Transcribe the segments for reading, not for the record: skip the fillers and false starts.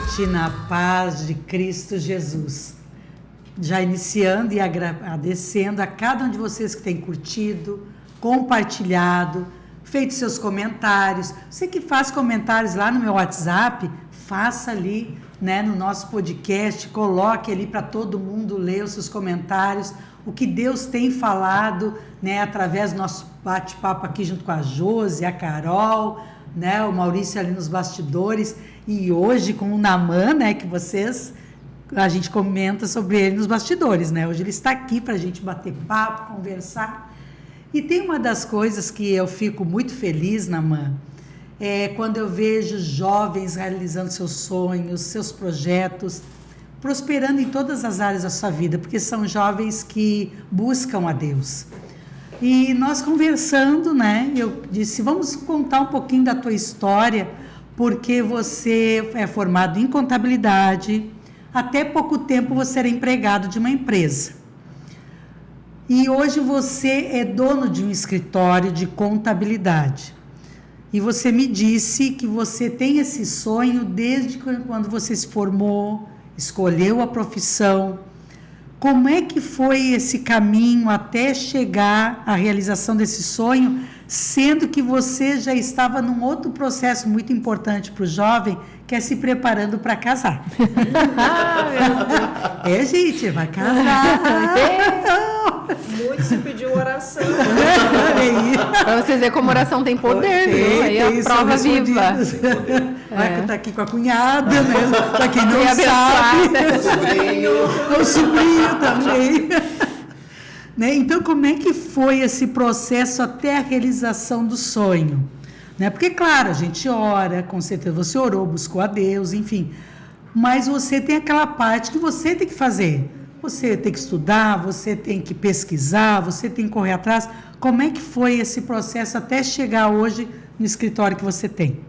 noite na paz de Cristo Jesus. Já iniciando e agradecendo a cada um de vocês que tem curtido, compartilhado, feito seus comentários. Você que faz comentários lá no meu WhatsApp, faça ali, né, no nosso podcast, coloque ali para todo mundo ler os seus comentários, o que Deus tem falado, né, através do nosso bate-papo aqui junto com a Josi, a Carol, né, o Maurício ali nos bastidores, e hoje com o Naman, né, que a gente comenta sobre ele nos bastidores, né, hoje ele está aqui para a gente bater papo, conversar, e tem uma das coisas que eu fico muito feliz, Naman, quando eu vejo jovens realizando seus sonhos, seus projetos, prosperando em todas as áreas da sua vida, porque são jovens que buscam a Deus. E nós conversando, né, eu disse, vamos contar um pouquinho da tua história, porque você é formado em contabilidade, até pouco tempo você era empregado de uma empresa. E hoje você é dono de um escritório de contabilidade. E você me disse que você tem esse sonho desde quando você se formou, escolheu a profissão. Como é que foi esse caminho até chegar à realização desse sonho, sendo que você já estava num outro processo muito importante para o jovem, que é se preparando para casar? Gente, vai casar. Muito se pediu oração. Para vocês verem como oração tem poder, viu? Aí é a prova viva. Vai estar aqui com a cunhada, né? Para quem não sabe. O sobrinho também. Né? Então, como é que foi esse processo até a realização do sonho? Né? Porque, claro, a gente ora, com certeza você orou, buscou a Deus, enfim. Mas você tem aquela parte que você tem que fazer. Você tem que estudar, você tem que pesquisar, você tem que correr atrás. Como é que foi esse processo até chegar hoje no escritório que você tem?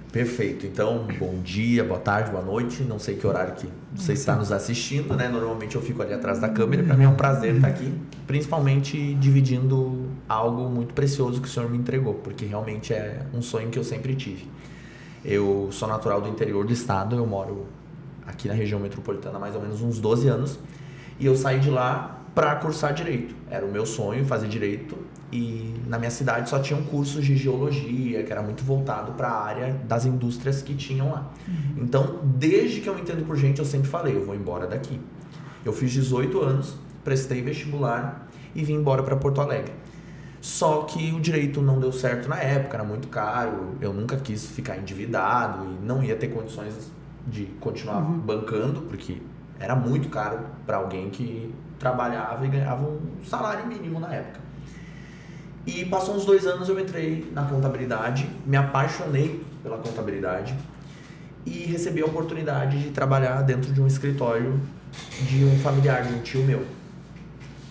Perfeito. Então, bom dia, boa tarde, boa noite. Não sei que horário que você está nos assistindo, né? Normalmente eu fico ali atrás da câmera. Para mim é um prazer estar aqui, principalmente dividindo algo muito precioso que o Senhor me entregou, porque realmente é um sonho que eu sempre tive. Eu sou natural do interior do estado, eu moro aqui na região metropolitana há mais ou menos uns 12 anos, e eu saí de lá para cursar Direito. Era o meu sonho fazer Direito, e na minha cidade só tinham cursos de Geologia, que era muito voltado para a área das indústrias que tinham lá. Então, desde que eu me entendo por gente, eu sempre falei, eu vou embora daqui. Eu fiz 18 anos, prestei vestibular e vim embora para Porto Alegre. Só que o Direito não deu certo na época, era muito caro, eu nunca quis ficar endividado e não ia ter condições de continuar bancando, porque era muito caro para alguém que trabalhava e ganhava um salário mínimo na época. E passou uns 2 anos, eu entrei na contabilidade, me apaixonei pela contabilidade e recebi a oportunidade de trabalhar dentro de um escritório de um familiar, de um tio meu.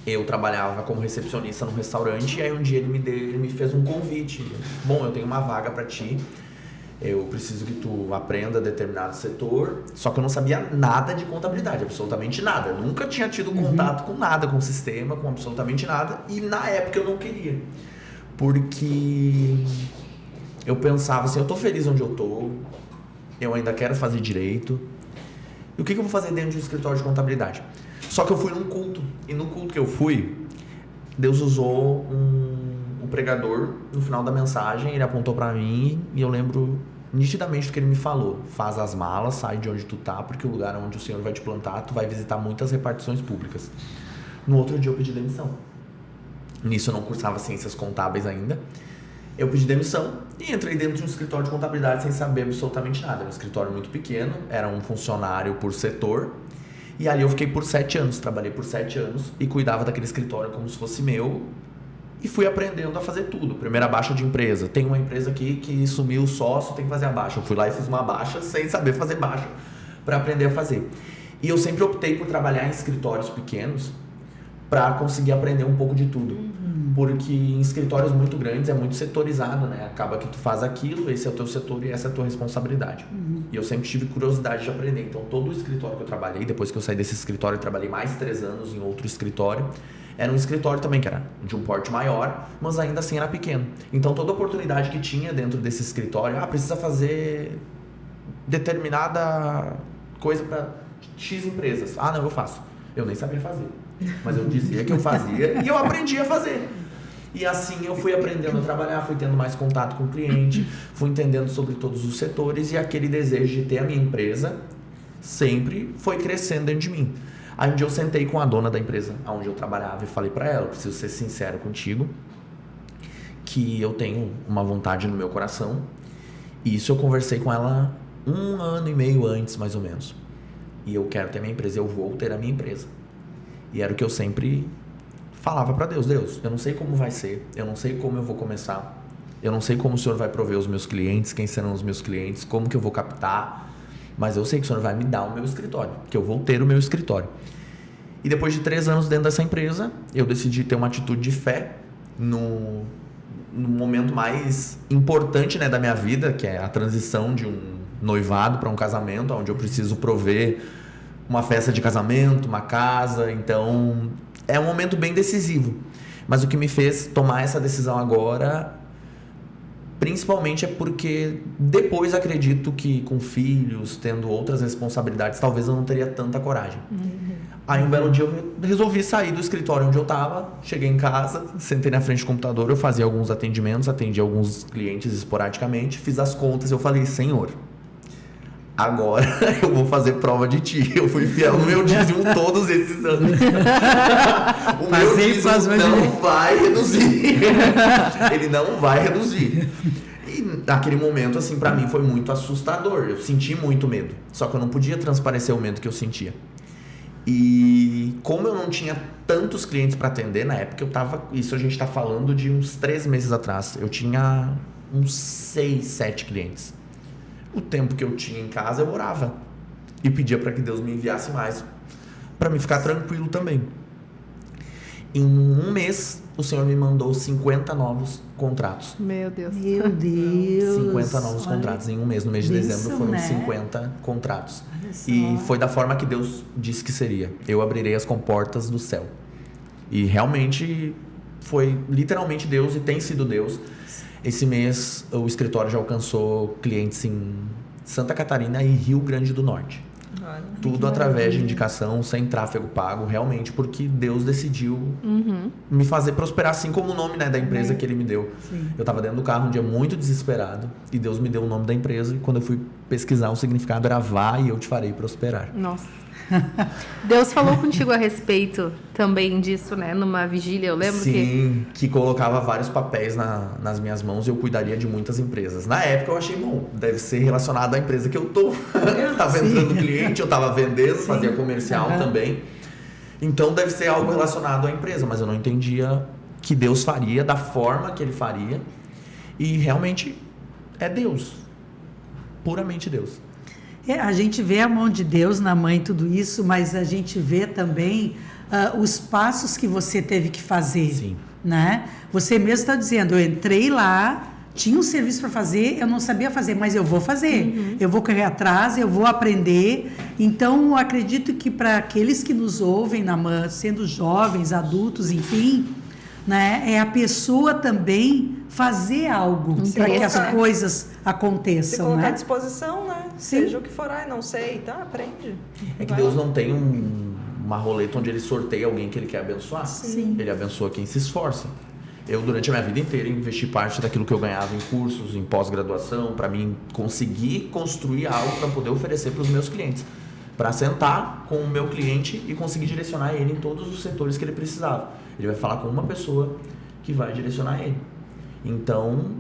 Eu trabalhava como recepcionista num restaurante e aí um dia ele me fez um convite. Bom, eu tenho uma vaga para ti. Eu preciso que tu aprenda determinado setor, só que eu não sabia nada de contabilidade, absolutamente nada. Eu nunca tinha tido contato com nada, com o sistema, com absolutamente nada. E na época eu não queria, porque eu pensava assim, eu tô feliz onde eu tô, eu ainda quero fazer Direito. E o que eu vou fazer dentro de um escritório de contabilidade? Só que eu fui num culto, e no culto que eu fui, Deus usou um pregador no final da mensagem, ele apontou pra mim e eu lembro nitidamente do que ele me falou. Faz as malas, sai de onde tu tá, porque o lugar onde o Senhor vai te plantar, tu vai visitar muitas repartições públicas. No outro dia eu pedi demissão. Nisso eu não cursava ciências contábeis ainda. Eu pedi demissão e entrei dentro de um escritório de contabilidade sem saber absolutamente nada. Era um escritório muito pequeno, era um funcionário por setor. E ali eu fiquei por 7 anos, trabalhei por 7 anos e cuidava daquele escritório como se fosse meu. E fui aprendendo a fazer tudo. Primeira baixa de empresa. Tem uma empresa aqui que sumiu o sócio, tem que fazer a baixa. Eu fui lá e fiz uma baixa sem saber fazer baixa para aprender a fazer. E eu sempre optei por trabalhar em escritórios pequenos para conseguir aprender um pouco de tudo. Porque em escritórios muito grandes é muito setorizado, né? Acaba que tu faz aquilo, esse é o teu setor e essa é a tua responsabilidade. E eu sempre tive curiosidade de aprender. Então todo o escritório que eu trabalhei, depois que eu saí desse escritório, eu trabalhei mais 3 anos em outro escritório. Era um escritório também que era de um porte maior, mas ainda assim era pequeno. Então toda oportunidade que tinha dentro desse escritório, precisa fazer determinada coisa para X empresas. Ah, não, eu faço. Eu nem sabia fazer. Mas eu dizia que eu fazia e eu aprendi a fazer. E assim eu fui aprendendo a trabalhar, fui tendo mais contato com o cliente, fui entendendo sobre todos os setores e aquele desejo de ter a minha empresa sempre foi crescendo dentro de mim. Aí um dia eu sentei com a dona da empresa onde eu trabalhava e falei para ela, preciso ser sincero contigo, que eu tenho uma vontade no meu coração. E isso eu conversei com ela 1 ano e meio antes, mais ou menos. E eu quero ter minha empresa, eu vou ter a minha empresa. E era o que eu sempre falava para Deus, eu não sei como vai ser, eu não sei como eu vou começar, eu não sei como o Senhor vai prover os meus clientes, quem serão os meus clientes, como que eu vou captar, mas eu sei que o Senhor vai me dar o meu escritório, que eu vou ter o meu escritório. E depois de 3 anos dentro dessa empresa, eu decidi ter uma atitude de fé no momento mais importante, né, da minha vida, que é a transição de um noivado para um casamento, onde eu preciso prover uma festa de casamento, uma casa. Então é um momento bem decisivo, mas o que me fez tomar essa decisão agora principalmente é porque depois acredito que com filhos, tendo outras responsabilidades, talvez eu não teria tanta coragem. Aí um belo dia eu resolvi sair do escritório onde eu estava, cheguei em casa, sentei na frente do computador, eu fazia alguns atendimentos, atendi alguns clientes esporadicamente, fiz as contas, eu falei, Senhor, agora eu vou fazer prova de ti. Eu fui fiel no meu dízimo todos esses anos. O meu dízimo não vai reduzir. Ele não vai reduzir. E naquele momento, assim, pra mim foi muito assustador. Eu senti muito medo. Só que eu não podia transparecer o medo que eu sentia. E como eu não tinha tantos clientes pra atender, na época eu tava... Isso a gente tá falando de uns 3 meses atrás. Eu tinha uns 6, 7 clientes. O tempo que eu tinha em casa, eu orava e pedia para que Deus me enviasse mais, para me ficar tranquilo também. Em 1 mês, o Senhor me mandou 50 novos contratos. Meu Deus. Meu Deus. 50 novos contratos em 1 mês. No mês de dezembro foram 50 contratos. E foi da forma que Deus disse que seria. Eu abrirei as comportas do céu. E realmente foi literalmente Deus e tem sido Deus. Esse mês o escritório já alcançou clientes em Santa Catarina e Rio Grande do Norte. Tudo através de indicação, sem tráfego pago, realmente, porque Deus decidiu me fazer prosperar, assim como o nome, né, da empresa que Ele me deu. Sim. Eu estava dentro do carro um dia muito desesperado e Deus me deu o nome da empresa e quando eu fui pesquisar o significado era vá e eu te farei prosperar. Nossa. Deus falou contigo a respeito também disso, né? Numa vigília, eu lembro que colocava vários papéis nas minhas mãos e eu cuidaria de muitas empresas. Na época eu achei, bom, deve ser relacionado à empresa que eu tô. Tava entrando cliente, eu tava vendendo, fazia comercial também. Então deve ser algo relacionado à empresa, mas eu não entendia que Deus faria, da forma que Ele faria. E realmente é Deus. Puramente Deus. A gente vê a mão de Deus na mãe tudo isso, mas a gente vê também os passos que você teve que fazer. Sim. Né? Você mesmo está dizendo, eu entrei lá, tinha um serviço para fazer, eu não sabia fazer, mas eu vou fazer. Eu vou correr atrás, eu vou aprender. Então, eu acredito que para aqueles que nos ouvem, sendo jovens, adultos, enfim, né, é a pessoa também fazer algo para que as coisas aconteçam. Se colocar né? à disposição, né? Sim. Seja o que for, não sei, tá? Aprende. É que Deus não tem uma roleta onde Ele sorteia alguém que Ele quer abençoar. Sim. Ele abençoa quem se esforça. Eu, durante a minha vida inteira, investi parte daquilo que eu ganhava em cursos, em pós-graduação, para mim conseguir construir algo para poder oferecer para os meus clientes. Para sentar com o meu cliente e conseguir direcionar ele em todos os setores que ele precisava. Ele vai falar com uma pessoa que vai direcionar ele. Então,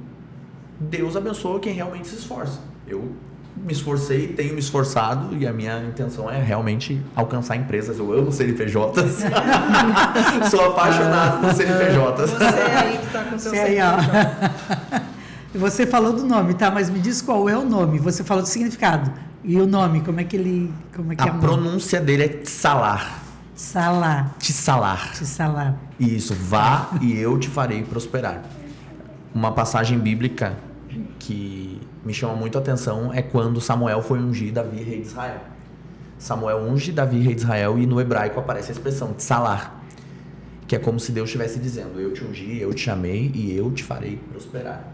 Deus abençoa quem realmente se esforça. Eu me esforcei, tenho me esforçado e a minha intenção é realmente alcançar empresas. Eu amo CNPJs. Sou apaixonado por CNPJs. Você aí que está com seu CNPJ. Você falou do nome, tá? Mas me diz qual é o nome. Você falou do significado. E o nome, como é que é a pronúncia dele é Tsalar. Salar. Tissalar. Tissalar. Isso, vá e eu te farei prosperar. Uma passagem bíblica que me chama muito a atenção é quando Samuel foi ungir Davi, rei de Israel. Samuel unge Davi, rei de Israel, e no hebraico aparece a expressão Tsalar, que é como se Deus estivesse dizendo, eu te ungi, eu te chamei e eu te farei prosperar.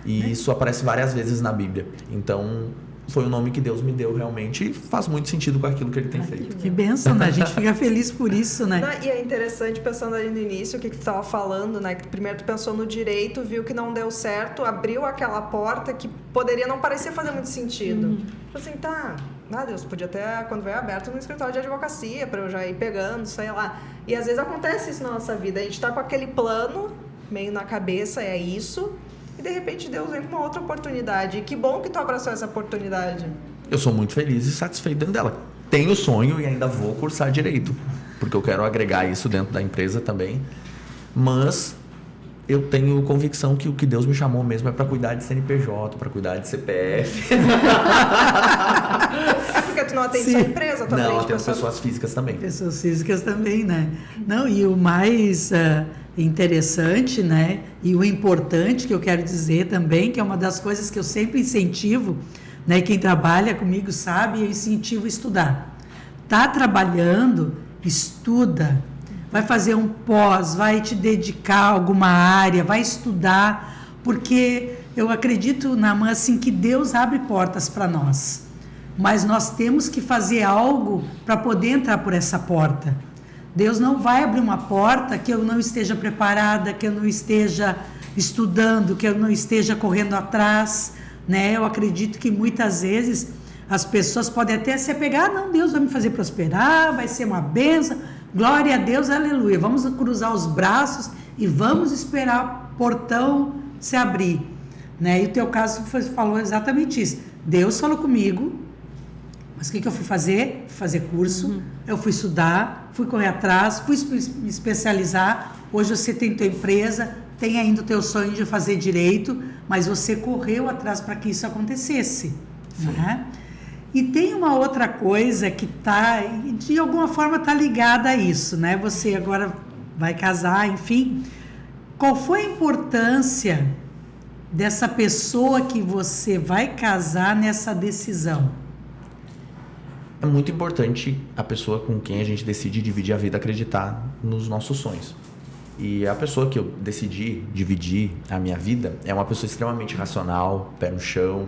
E isso aparece várias vezes na Bíblia. Então, foi o nome que Deus me deu realmente e faz muito sentido com aquilo que ele tem feito. Que bênção, né? A gente fica feliz por isso, né? E é interessante, pensando ali no início, o que tu estava falando, né? Que primeiro tu pensou no direito, viu que não deu certo, abriu aquela porta que poderia não parecer fazer muito sentido. Assim, tá, Deus, podia até, quando veio aberto no escritório de advocacia, para eu já ir pegando, sei lá. E às vezes acontece isso na nossa vida, a gente tá com aquele plano meio na cabeça, é isso, e de repente Deus vem com uma outra oportunidade. E que bom que tu abraçou essa oportunidade. Eu sou muito feliz e satisfeito dentro dela. Tenho sonho e ainda vou cursar direito, porque eu quero agregar isso dentro da empresa também. Mas eu tenho convicção que o que Deus me chamou mesmo é para cuidar de CNPJ, para cuidar de CPF. É porque tu não atende só empresa, tu Não, atende atendo pessoas físicas também. Pessoas físicas também, né? Não, e o mais interessante, né? E o importante que eu quero dizer também, que é uma das coisas que eu sempre incentivo, né? Quem trabalha comigo sabe, eu incentivo a estudar. Tá trabalhando, estuda. Vai fazer um pós, vai te dedicar a alguma área, vai estudar, porque eu acredito, Naamã, assim, que Deus abre portas para nós. Mas nós temos que fazer algo para poder entrar por essa porta. Deus não vai abrir uma porta que eu não esteja preparada, que eu não esteja estudando, que eu não esteja correndo atrás, né? Eu acredito que muitas vezes as pessoas podem até se apegar, não, Deus vai me fazer prosperar, vai ser uma bênção, glória a Deus, aleluia. Vamos cruzar os braços e vamos esperar o portão se abrir, né? E o teu caso falou exatamente isso. Deus falou comigo, mas o que eu fui fazer? Fui fazer curso, eu fui estudar, fui correr atrás, fui me especializar. Hoje você tem tua empresa, tem ainda o teu sonho de fazer direito, mas você correu atrás para que isso acontecesse, né? E tem uma outra coisa que tá, de alguma forma está ligada a isso, né? Você agora vai casar, enfim. Qual foi a importância dessa pessoa que você vai casar nessa decisão? É muito importante a pessoa com quem a gente decide dividir a vida acreditar nos nossos sonhos. E a pessoa que eu decidi dividir a minha vida é uma pessoa extremamente racional, pé no chão,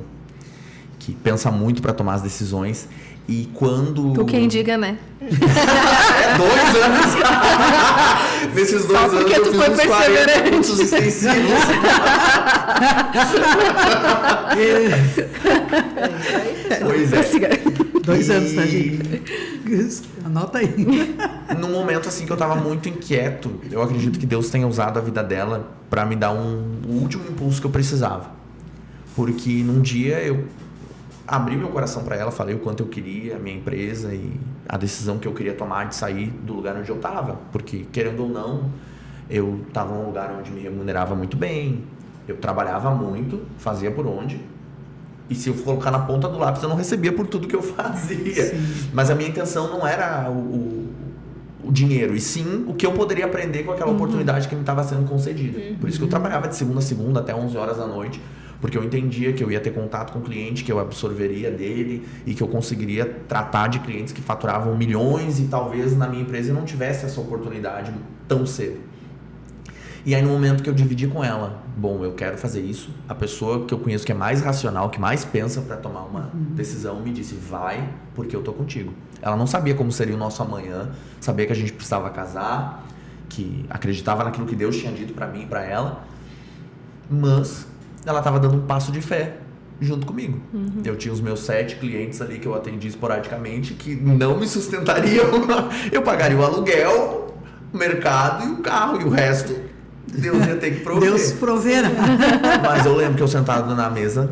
que pensa muito para tomar as decisões. E quando... Tu quem diga, né? 2 anos. Nesses 2 anos porque eu tu fiz foi uns 40 perseverante. cursos extensivos. Pois é. 2 anos, tá, gente? Anota aí. Num momento assim que eu tava muito inquieto, eu acredito que Deus tenha usado a vida dela para me dar o último impulso que eu precisava. Porque num dia eu abri meu coração para ela, falei o quanto eu queria a minha empresa e a decisão que eu queria tomar de sair do lugar onde eu tava. Porque, querendo ou não, eu tava num lugar onde me remunerava muito bem, eu trabalhava muito, fazia por onde. E se eu colocar na ponta do lápis, eu não recebia por tudo que eu fazia. Sim. Mas a minha intenção não era o dinheiro, e sim o que eu poderia aprender com aquela oportunidade que me estava sendo concedida. Por isso que eu trabalhava de segunda a segunda até 11 horas da noite, porque eu entendia que eu ia ter contato com o cliente, que eu absorveria dele e que eu conseguiria tratar de clientes que faturavam milhões e talvez na minha empresa eu não tivesse essa oportunidade tão cedo. E aí no momento que eu dividi com ela, bom, eu quero fazer isso, a pessoa que eu conheço que é mais racional, que mais pensa para tomar uma decisão, me disse, vai, porque eu tô contigo. Ela não sabia como seria o nosso amanhã, sabia que a gente precisava casar, que acreditava naquilo que Deus tinha dito para mim e para ela, mas ela estava dando um passo de fé junto comigo. Eu tinha os meus 7 clientes ali que eu atendi esporadicamente, que não me sustentariam. Eu pagaria o aluguel, o mercado e o carro, e o resto Deus ia ter que prover. Deus proverá. Mas eu lembro que eu sentado na mesa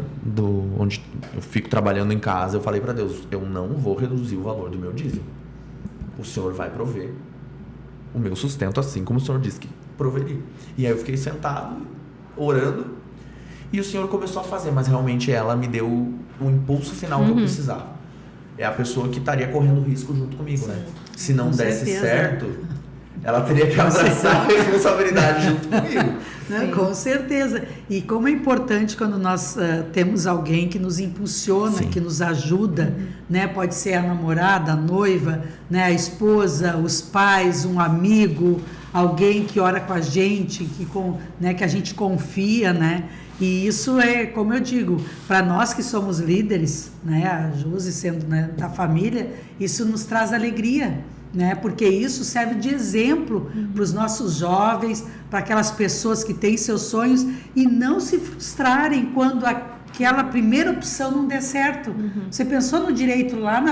onde eu fico trabalhando em casa, eu falei para Deus, eu não vou reduzir o valor do meu dízimo. O Senhor vai prover o meu sustento, assim como o Senhor disse que proveria. E aí eu fiquei sentado, orando, e o Senhor começou a fazer, mas realmente ela me deu o impulso final que eu precisava. É a pessoa que estaria correndo risco junto comigo, né? Se não desse certo, ela teria que abraçar a responsabilidade junto comigo. Não, com certeza. E como é importante quando nós temos alguém que nos impulsiona, Sim. que nos ajuda, né? Pode ser a namorada, a noiva, né? A esposa, os pais, um amigo, alguém que ora com a gente, né? Que a gente confia, né? E isso é, como eu digo, para nós que somos líderes, né, a Josi sendo, né, da família, isso nos traz alegria, né, porque isso serve de exemplo para os nossos jovens, para aquelas pessoas que têm seus sonhos e não se frustrarem quando aquela primeira opção não der certo. Você pensou no direito lá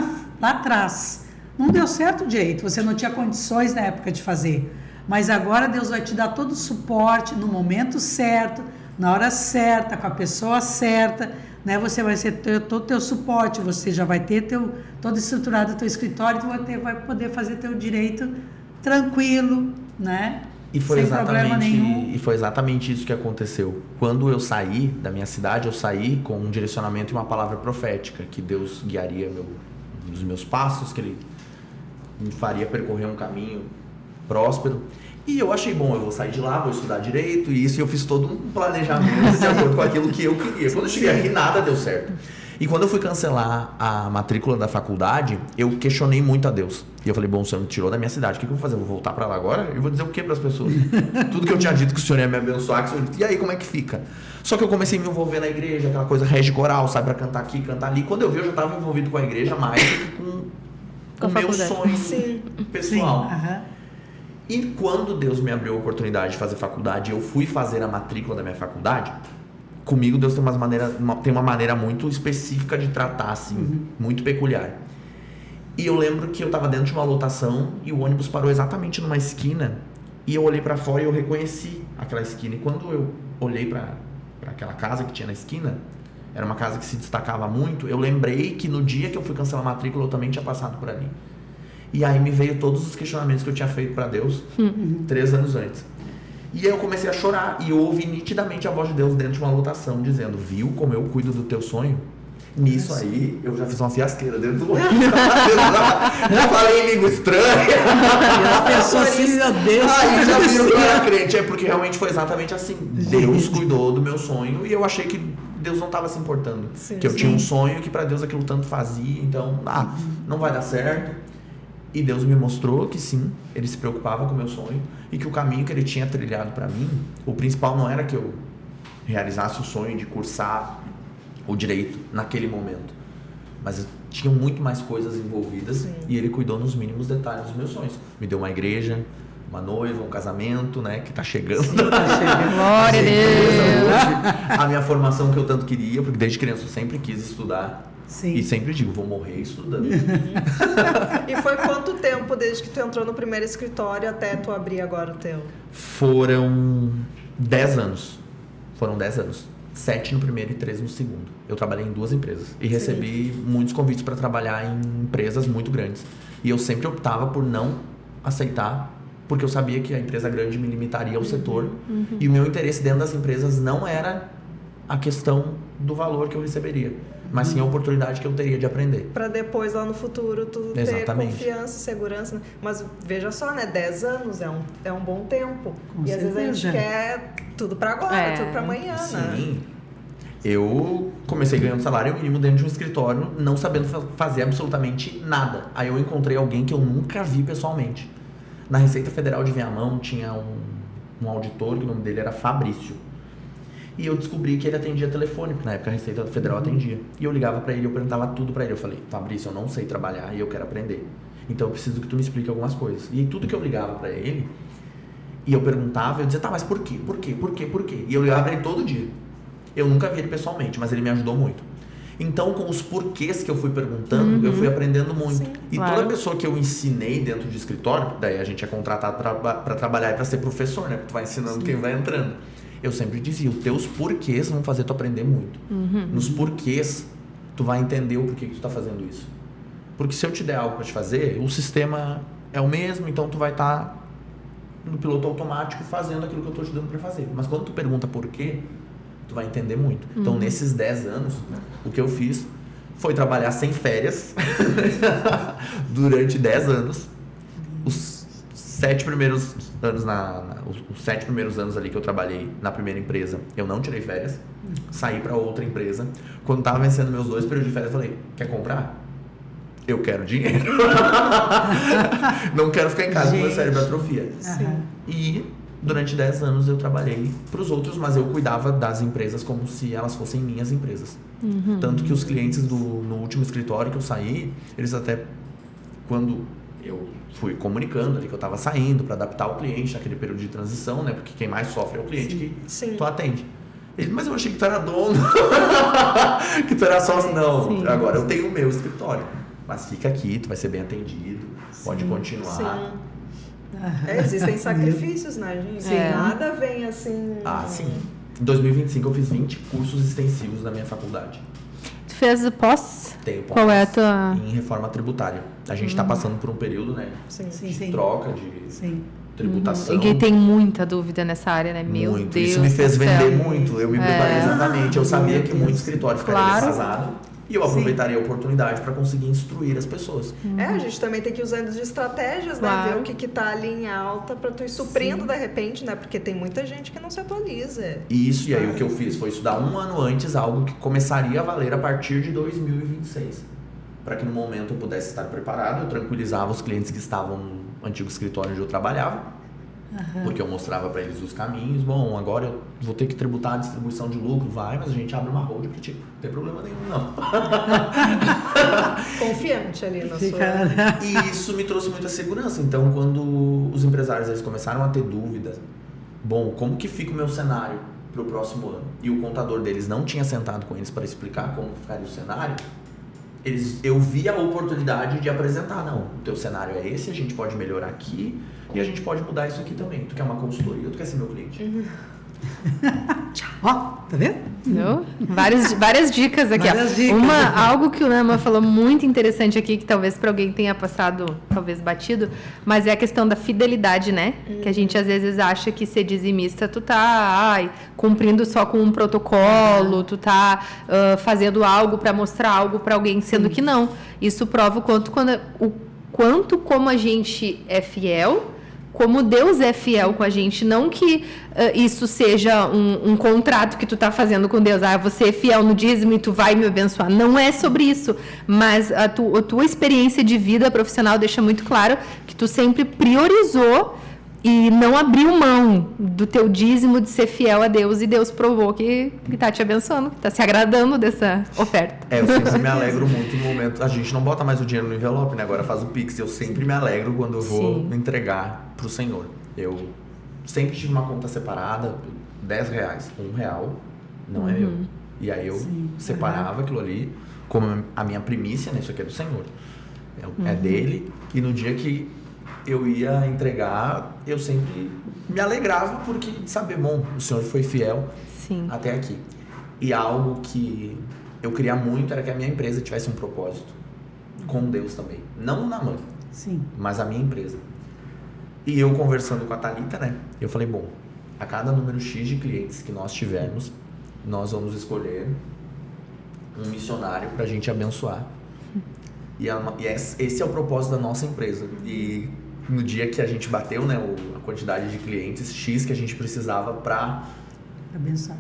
atrás, não deu certo o direito, você não tinha condições na época de fazer. Mas agora Deus vai te dar todo o suporte no momento certo, na hora certa, com a pessoa certa, né? Você vai ter todo o teu suporte, você já vai ter todo estruturado o teu escritório, vai poder fazer teu direito tranquilo, né? Sem problema nenhum. E foi exatamente isso que aconteceu. Quando eu saí da minha cidade, eu saí com um direcionamento e uma palavra profética, que Deus guiaria os meus passos, que Ele me faria percorrer um caminho próspero. E eu achei bom, eu vou sair de lá, vou estudar direito, e isso eu fiz todo um planejamento de acordo com aquilo que eu queria. Quando eu cheguei aqui, nada deu certo. E quando eu fui cancelar a matrícula da faculdade, eu questionei muito a Deus. E eu falei, bom, o Senhor me tirou da minha cidade, o que eu vou fazer? Eu vou voltar pra lá agora? Eu vou dizer o que pras pessoas? Tudo que eu tinha dito que o Senhor ia me abençoar, que o Senhor... E aí, como é que fica? Só que eu comecei a me envolver na igreja, aquela coisa rege coral, sabe, pra cantar aqui, cantar ali. Quando eu vi, eu já estava envolvido com a igreja mais do que com o meu sonho pessoal. E quando Deus me abriu a oportunidade de fazer faculdade, eu fui fazer a matrícula da minha faculdade, comigo Deus tem uma maneira muito específica de tratar, assim, muito peculiar. E eu lembro que eu estava dentro de uma lotação e o ônibus parou exatamente numa esquina e eu olhei para fora e eu reconheci aquela esquina. E quando eu olhei para aquela casa que tinha na esquina, era uma casa que se destacava muito, eu lembrei que no dia que eu fui cancelar a matrícula eu também tinha passado por ali. E aí me veio todos os questionamentos que eu tinha feito para Deus 3 anos antes. E aí eu comecei a chorar e eu ouvi nitidamente a voz de Deus dentro de uma lotação dizendo, viu como eu cuido do teu sonho? Nisso aí, eu já fiz uma fiasqueira dentro do ônibus. Já falei em língua estranha. A pessoa assim, meu Deus. Aí já viram que eu era crente. É porque realmente foi exatamente assim. Deus cuidou do meu sonho e eu achei que Deus não estava se importando. Que eu tinha um sonho que para Deus aquilo tanto fazia. Então, não vai dar certo. E Deus me mostrou que sim, Ele se preocupava com o meu sonho e que o caminho que Ele tinha trilhado para mim, o principal não era que eu realizasse o sonho de cursar o direito naquele momento, mas tinham muito mais coisas envolvidas e Ele cuidou nos mínimos detalhes dos meus sonhos. Me deu uma igreja, uma noiva, um casamento, né, que tá chegando. Sim, tá chegando. Glória a Deus. A minha formação que eu tanto queria, porque desde criança eu sempre quis estudar. Sim. E sempre digo, vou morrer estudando. E foi quanto tempo desde que tu entrou no primeiro escritório até tu abrir agora o teu? Foram 10 anos. 7 no primeiro e 3 no segundo. Eu trabalhei em 2 empresas. E recebi muitos convites para trabalhar em empresas muito grandes. E eu sempre optava por não aceitar, porque eu sabia que a empresa grande me limitaria ao setor. E o meu interesse dentro das empresas não era a questão do valor que eu receberia, mas sim a oportunidade que eu teria de aprender. Para depois, lá no futuro, tu ter confiança, segurança. Né? Mas veja só, né? 10 anos é um bom tempo. Com e certeza. Às vezes a gente quer tudo para agora, tudo para amanhã, né? Sim. Eu comecei ganhando salário mínimo dentro de um escritório, não sabendo fazer absolutamente nada. Aí eu encontrei alguém que eu nunca vi pessoalmente. Na Receita Federal de Viamão tinha um auditor, que o nome dele era Fabrício. E eu descobri que ele atendia telefone, porque na época a Receita Federal atendia. E eu ligava pra ele, eu perguntava tudo pra ele. Eu falei, Fabrício, eu não sei trabalhar e eu quero aprender. Então eu preciso que tu me explique algumas coisas. E tudo que eu ligava pra ele, e eu perguntava, eu dizia, tá, mas por quê? Por quê? Por quê? Por quê? E eu ligava pra ele todo dia. Eu nunca vi ele pessoalmente, mas ele me ajudou muito. Então, com os porquês que eu fui perguntando, eu fui aprendendo muito. Sim, e toda pessoa que eu ensinei dentro de escritório, daí a gente é contratado pra trabalhar e pra ser professor, né? Porque tu vai ensinando quem vai entrando. Eu sempre dizia, os teus porquês vão fazer tu aprender muito. Nos porquês, tu vai entender o porquê que tu tá fazendo isso. Porque se eu te der algo para te fazer, o sistema é o mesmo, então tu vai estar no piloto automático fazendo aquilo que eu tô te dando para fazer. Mas quando tu pergunta por quê, tu vai entender muito. Então, nesses 10 anos, o que eu fiz foi trabalhar sem férias durante 10 anos. Os 7 primeiros anos os 7 primeiros anos ali que eu trabalhei na primeira empresa, eu não tirei férias, saí para outra empresa. Quando tava vencendo meus 2 períodos de férias, eu falei, quer comprar? Eu quero dinheiro. Não quero ficar em casa com meu cérebro atrofia. Sim. E durante 10 anos eu trabalhei para os outros, mas eu cuidava das empresas como se elas fossem minhas empresas. Tanto que os clientes no último escritório que eu saí, eles até, quando eu fui comunicando ali que eu estava saindo para adaptar o cliente naquele período de transição, né? Porque quem mais sofre é o cliente que tu atende. Ele, mas eu achei que tu era dono, que tu era sócio. Não, agora eu tenho o meu escritório. Mas fica aqui, tu vai ser bem atendido, pode continuar. Existem sacrifícios, né, gente? Nada vem assim... Sim. Em 2025 eu fiz 20 cursos extensivos na minha faculdade. Tu fez o pós? Tenho pós. Qual é a tua... Em reforma tributária. A gente está passando por um período, né? De troca, de tributação. E quem tem muita dúvida nessa área, né? Meu muito. Deus. Isso me fez do céu. vender muito. Eu me preparei exatamente. Eu sabia que muito escritório ficaria defasado. E eu aproveitaria a oportunidade para conseguir instruir as pessoas. A gente também tem que ir usando de estratégias, né? Ver o que tá ali em alta para tu ir suprindo de repente, né? Porque tem muita gente que não se atualiza. Isso, e aí o que eu fiz foi estudar um ano antes algo que começaria a valer a partir de 2026. Para que no momento eu pudesse estar preparado, eu tranquilizava os clientes que estavam no antigo escritório onde eu trabalhava. Porque eu mostrava para eles os caminhos. Bom, agora eu vou ter que tributar a distribuição de lucro, mas a gente abre uma hold pra ti. Não tem problema nenhum, não. Confiante ali na sua... E isso me trouxe muita segurança. Então, quando os empresários eles começaram a ter dúvidas, bom, como que fica o meu cenário pro próximo ano? E o contador deles não tinha sentado com eles para explicar como ficaria o cenário. Eu vi a oportunidade de apresentar, não, o teu cenário é esse, a gente pode melhorar aqui e a gente pode mudar isso aqui também. Tu quer uma consultoria, tu quer ser meu cliente? Ó, tá vendo? Várias dicas aqui. Várias dicas. Algo que o Nama falou muito interessante aqui, que talvez para alguém tenha passado, talvez batido, mas é a questão da fidelidade, né? Que a gente às vezes acha que ser dizimista, tu tá cumprindo só com um protocolo, tu tá fazendo algo para mostrar algo para alguém, sendo que não. Isso prova o quanto como a gente é fiel, como Deus é fiel com a gente. Não que isso seja um contrato que tu tá fazendo com Deus. Você é fiel no dízimo e tu vai me abençoar. Não é sobre isso. Mas a tua experiência de vida profissional deixa muito claro que tu sempre priorizou e não abriu mão do teu dízimo de ser fiel a Deus. E Deus provou que tá te abençoando, que tá se agradando dessa oferta. Eu sempre me alegro muito no momento. A gente não bota mais o dinheiro no envelope, né? Agora faz o Pix. Eu sempre me alegro quando eu vou entregar pro Senhor. Eu sempre tive uma conta separada, R$10, R$1, não é meu. E aí eu separava aquilo ali como a minha primícia, né? Isso aqui é do Senhor. É dele. E no dia que eu ia entregar, eu sempre me alegrava porque de saber, bom, o Senhor foi fiel até aqui. E algo que eu queria muito era que a minha empresa tivesse um propósito com Deus também. Não na mãe, mas a minha empresa. E eu conversando com a Thalita, né? Eu falei, bom, a cada número X de clientes que nós tivermos, nós vamos escolher um missionário pra gente abençoar. E esse é o propósito da nossa empresa. E no dia que a gente bateu, né, a quantidade de clientes X que a gente precisava para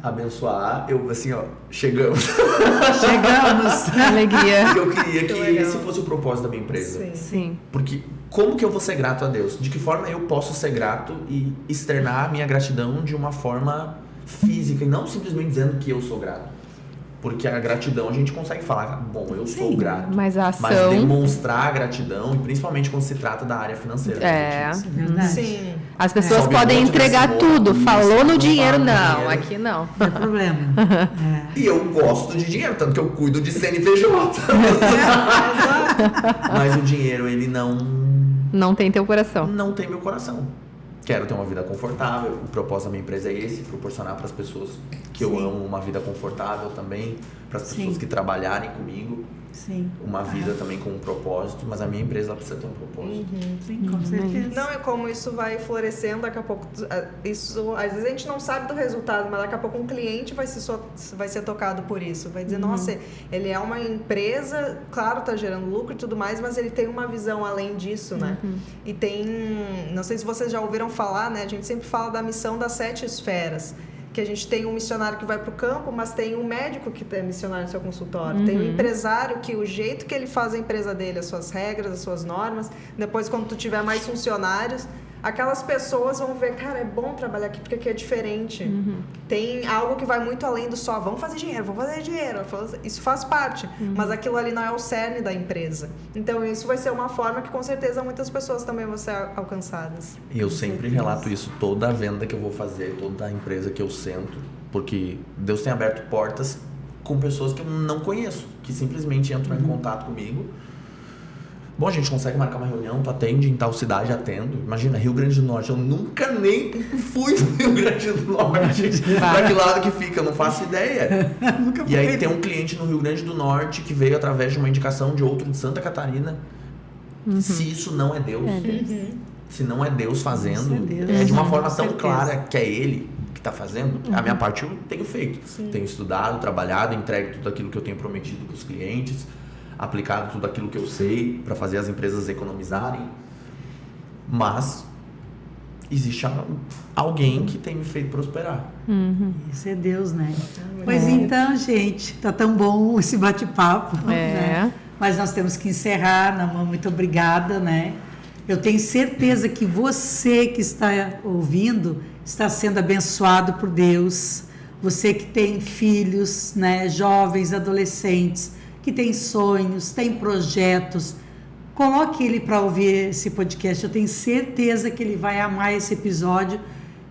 abençoar, eu assim, chegamos. Alegria. Eu queria que esse fosse o propósito da minha empresa. Sim. Porque como que eu vou ser grato a Deus? De que forma eu posso ser grato e externar a minha gratidão de uma forma física e não simplesmente dizendo que eu sou grato? Porque a gratidão a gente consegue falar, bom, eu sou grato. Mas a ação... Mas demonstrar a gratidão, e principalmente quando se trata da área financeira. Isso é verdade. Sim. As pessoas Sobe podem um monte entregar desse tudo. bolo, Falou no não dinheiro, fala no não. dinheiro. Aqui não. Não tem problema. E eu gosto de dinheiro, tanto que eu cuido de CNPJ. Mas o dinheiro, ele Não tem teu coração. não tem meu coração. Quero ter uma vida confortável. O propósito da minha empresa é esse, proporcionar para as pessoas que eu amo uma vida confortável também, para as pessoas que trabalharem comigo, uma vida também com um propósito, mas a minha empresa ela precisa ter um propósito. Sim, com certeza. Não, é como isso vai florescendo, daqui a pouco, isso, às vezes a gente não sabe do resultado, mas daqui a pouco um cliente vai ser tocado por isso, vai dizer, nossa, ele é uma empresa, claro, tá gerando lucro e tudo mais, mas ele tem uma visão além disso, né? E tem, não sei se vocês já ouviram falar, né? A gente sempre fala da missão das 7 esferas, que a gente tem um missionário que vai para o campo, mas tem um médico que é missionário no seu consultório, tem um empresário que o jeito que ele faz a empresa dele, as suas regras, as suas normas, depois quando tu tiver mais funcionários, aquelas pessoas vão ver, cara, é bom trabalhar aqui porque aqui é diferente. Tem algo que vai muito além do só, vamos fazer dinheiro. Isso faz parte, mas aquilo ali não é o cerne da empresa. Então isso vai ser uma forma que com certeza muitas pessoas também vão ser alcançadas. E eu sempre relato isso, toda a venda que eu vou fazer, toda a empresa que eu sento, porque Deus tem aberto portas com pessoas que eu não conheço, que simplesmente entram em contato comigo. Bom, a gente consegue marcar uma reunião, tu atende em tal cidade, atendo. Imagina, Rio Grande do Norte, eu nunca nem fui no Rio Grande do Norte. Pra que lado que fica, eu não faço ideia. E aí tem um cliente no Rio Grande do Norte que veio através de uma indicação de outro de Santa Catarina. Se isso não é Deus, se não é Deus fazendo, é de uma forma tão clara que é Ele que está fazendo, a minha parte eu tenho feito. Tenho estudado, trabalhado, entregue tudo aquilo que eu tenho prometido para os clientes, aplicado tudo aquilo que eu sei para fazer as empresas economizarem, mas existe alguém que tem me feito prosperar. Isso é Deus, né? Pois então, gente, tá tão bom esse bate-papo, né? Mas nós temos que encerrar. Namã, muito obrigada, né? Eu tenho certeza que você que está ouvindo está sendo abençoado por Deus. Você que tem filhos, né? Jovens, adolescentes, que tem sonhos, tem projetos, coloque ele para ouvir esse podcast. Eu tenho certeza que ele vai amar esse episódio,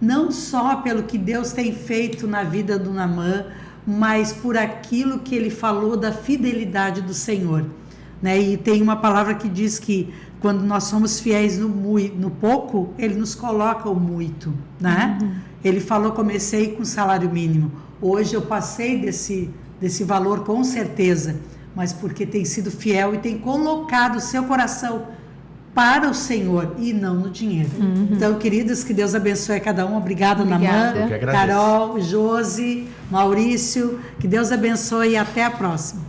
não só pelo que Deus tem feito na vida do Namã, mas por aquilo que ele falou da fidelidade do Senhor, né? E tem uma palavra que diz que quando nós somos fiéis no pouco, ele nos coloca o muito, né? Ele falou, comecei com salário mínimo, hoje eu passei desse valor com certeza, mas porque tem sido fiel e tem colocado o seu coração para o Senhor e não no dinheiro. Então, queridos, que Deus abençoe a cada um. Obrigada, Namã, Carol, Josi, Maurício, que Deus abençoe e até a próxima.